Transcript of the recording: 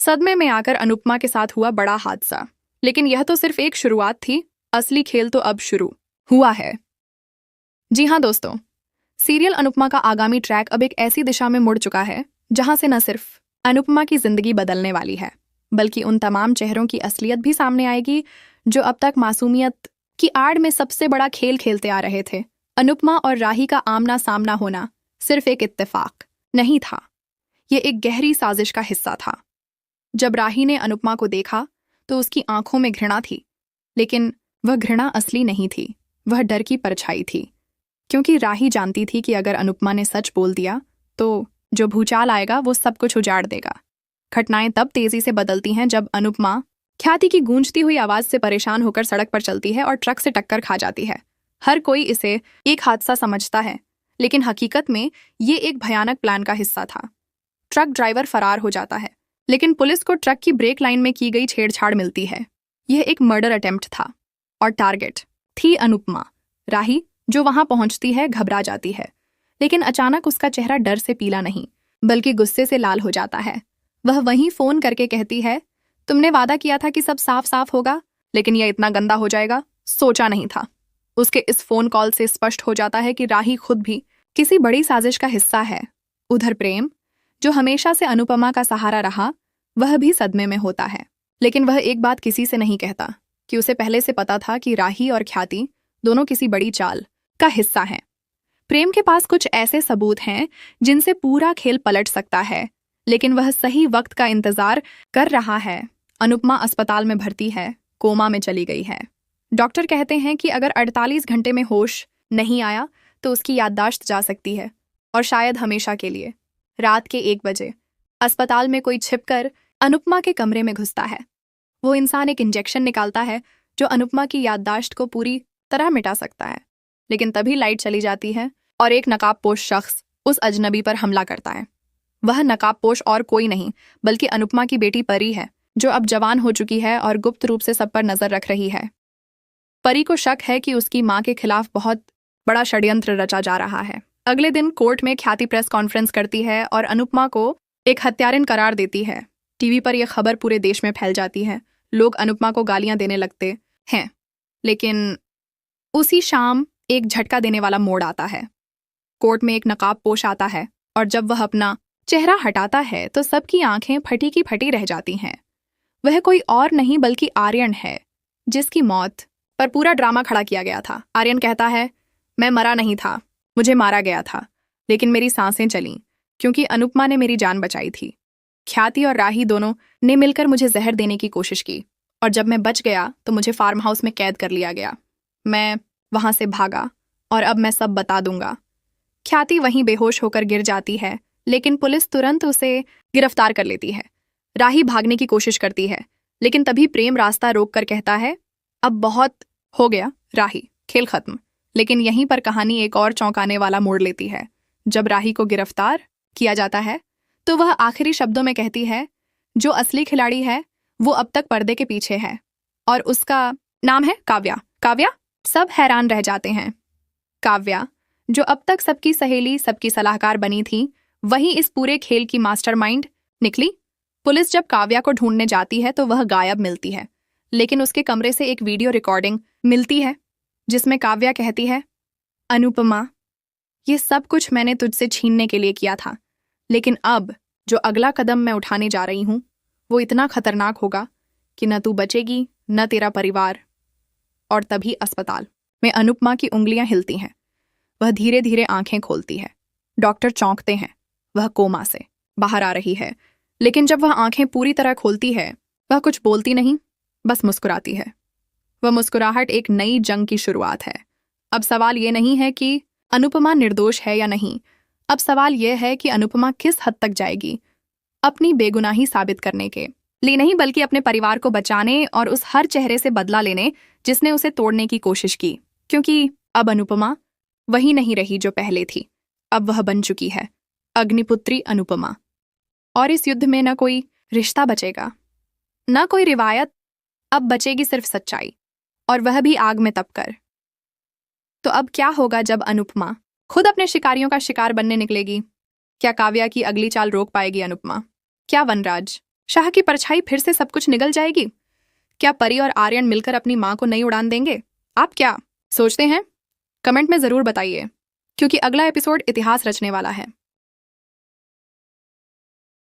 सदमे में आकर अनुपमा के साथ हुआ बड़ा हादसा। लेकिन यह तो सिर्फ एक शुरुआत थी, असली खेल तो अब शुरू हुआ है। जी हाँ दोस्तों, सीरियल अनुपमा का आगामी ट्रैक अब एक ऐसी दिशा में मुड़ चुका है जहां से न सिर्फ अनुपमा की जिंदगी बदलने वाली है, बल्कि उन तमाम चेहरों की असलियत भी सामने आएगी जो अब तक मासूमियत की आड़ में सबसे बड़ा खेल खेलते आ रहे थे। अनुपमा और राही का आमना सामना होना सिर्फ एक इत्तेफाक नहीं था, ये एक गहरी साजिश का हिस्सा था। जब राही ने अनुपमा को देखा तो उसकी आंखों में घृणा थी, लेकिन वह घृणा असली नहीं थी, वह डर की परछाई थी। क्योंकि राही जानती थी कि अगर अनुपमा ने सच बोल दिया तो जो भूचाल आएगा वो सब कुछ उजाड़ देगा। घटनाएं तब तेजी से बदलती हैं जब अनुपमा ख्याति की गूंजती हुई आवाज से परेशान होकर सड़क पर चलती है और ट्रक से टक्कर खा जाती है। हर कोई इसे एक हादसा समझता है, लेकिन हकीकत में ये एक भयानक प्लान का हिस्सा था। ट्रक ड्राइवर फरार हो जाता है, लेकिन पुलिस को ट्रक की ब्रेक लाइन में की गई छेड़छाड़ मिलती है। यह एक मर्डर अटेम्प्ट था और टारगेट थी अनुपमा। राही जो वहां पहुंचती है घबरा जाती है, लेकिन अचानक उसका चेहरा डर से पीला नहीं बल्कि गुस्से से लाल हो जाता है। वह वहीं फोन करके कहती है, तुमने वादा किया था कि सब साफ साफ होगा, लेकिन यह इतना गंदा हो जाएगा सोचा नहीं था। उसके इस फोन कॉल से स्पष्ट हो जाता है कि राही खुद भी किसी बड़ी साजिश का हिस्सा है। उधर प्रेम, जो हमेशा से अनुपमा का सहारा रहा, वह भी सदमे में होता है। लेकिन वह एक बात किसी से नहीं कहता कि उसे पहले से पता था कि राही और ख्याति दोनों किसी बड़ी चाल का हिस्सा हैं। प्रेम के पास कुछ ऐसे सबूत हैं जिनसे पूरा खेल पलट सकता है, लेकिन वह सही वक्त का इंतजार कर रहा है। अनुपमा अस्पताल में भर्ती है, कोमा में चली गई है। डॉक्टर कहते हैं कि अगर 48 घंटे में होश नहीं आया तो उसकी याददाश्त जा सकती है, और शायद हमेशा के लिए। रात के 1 बजे अस्पताल में कोई छिपकर अनुपमा के कमरे में घुसता है। वो इंसान एक इंजेक्शन निकालता है जो अनुपमा की याददाश्त को पूरी तरह मिटा सकता है। लेकिन तभी लाइट चली जाती है और एक नकाबपोश शख्स उस अजनबी पर हमला करता है। वह नकाबपोश और कोई नहीं बल्कि अनुपमा की बेटी परी है, जो अब जवान हो चुकी है और गुप्त रूप से सब पर नजर रख रही है। परी को शक है कि उसकी मां के खिलाफ बहुत बड़ा षड्यंत्र रचा जा रहा है। अगले दिन कोर्ट में ख्याति प्रेस कॉन्फ्रेंस करती है और अनुपमा को एक हत्यारिन करार देती है। टीवी पर यह खबर पूरे देश में फैल जाती है। लोग अनुपमा को गालियां देने लगते हैं, लेकिन उसी शाम एक झटका देने वाला मोड़ आता है। कोर्ट में एक नकाबपोश आता है और जब वह अपना चेहरा हटाता है तो सबकी आंखें फटी की फटी रह जाती हैं। वह कोई और नहीं बल्कि आर्यन है, जिसकी मौत पर पूरा ड्रामा खड़ा किया गया था। आर्यन कहता है, मैं मरा नहीं था, मुझे मारा गया था, लेकिन मेरी सांसें चलीं क्योंकि अनुपमा ने मेरी जान बचाई थी। ख्याति और राही दोनों ने मिलकर मुझे जहर देने की कोशिश की, और जब मैं बच गया तो मुझे फार्म हाउस में कैद कर लिया गया। मैं वहां से भागा और अब मैं सब बता दूंगा। ख्याति वहीं बेहोश होकर गिर जाती है, लेकिन पुलिस तुरंत उसे गिरफ्तार कर लेती है। राही भागने की कोशिश करती है, लेकिन तभी प्रेम रास्ता रोककर कहता है, अब बहुत हो गया राही, खेल खत्म। लेकिन यहीं पर कहानी एक और चौंकाने वाला मोड़ लेती है। जब राही को गिरफ्तार किया जाता है तो वह आखिरी शब्दों में कहती है, जो असली खिलाड़ी है वो अब तक पर्दे के पीछे है और उसका नाम है काव्या। काव्या? सब हैरान रह जाते हैं। काव्या, जो अब तक सबकी सहेली, सबकी सलाहकार बनी थी, वही इस पूरे खेल की मास्टरमाइंड निकली। पुलिस जब काव्या को ढूंढने जाती है तो वह गायब मिलती है, लेकिन उसके कमरे से एक वीडियो रिकॉर्डिंग मिलती है जिसमें काव्या कहती है, अनुपमा, ये सब कुछ मैंने तुझसे छीनने के लिए किया था, लेकिन अब जो अगला कदम मैं उठाने जा रही हूं वो इतना खतरनाक होगा कि न तू बचेगी न तेरा परिवार। और तभी अस्पताल में अनुपमा की उंगलियां हिलती हैं। वह धीरे धीरे आंखें खोलती है। डॉक्टर चौंकते हैं। वह कोमा से बाहर आ रही है, लेकिन जब वह आंखें पूरी तरह खोलती है वह कुछ बोलती नहीं, बस मुस्कुराती है। वह मुस्कुराहट एक नई जंग की शुरुआत है। अब सवाल ये नहीं है कि अनुपमा निर्दोष है या नहीं, अब सवाल यह है कि अनुपमा किस हद तक जाएगी अपनी बेगुनाही साबित करने के लिए नहीं, बल्कि अपने परिवार को बचाने और उस हर चेहरे से बदला लेने जिसने उसे तोड़ने की कोशिश की। क्योंकि अब अनुपमा वही नहीं रही जो पहले थी, अब वह बन चुकी है अग्निपुत्री अनुपमा। और इस युद्ध में न कोई रिश्ता बचेगा, न कोई रिवायत, अब बचेगी सिर्फ सच्चाई, और वह भी आग में तपकर। तो अब क्या होगा जब अनुपमा खुद अपने शिकारियों का शिकार बनने निकलेगी? क्या काव्या की अगली चाल रोक पाएगी अनुपमा? क्या वनराज शाह की परछाई फिर से सब कुछ निगल जाएगी? क्या परी और आर्यन मिलकर अपनी मां को नई उड़ान देंगे? आप क्या सोचते हैं? कमेंट में जरूर बताइए, क्योंकि अगला एपिसोड इतिहास रचने वाला है।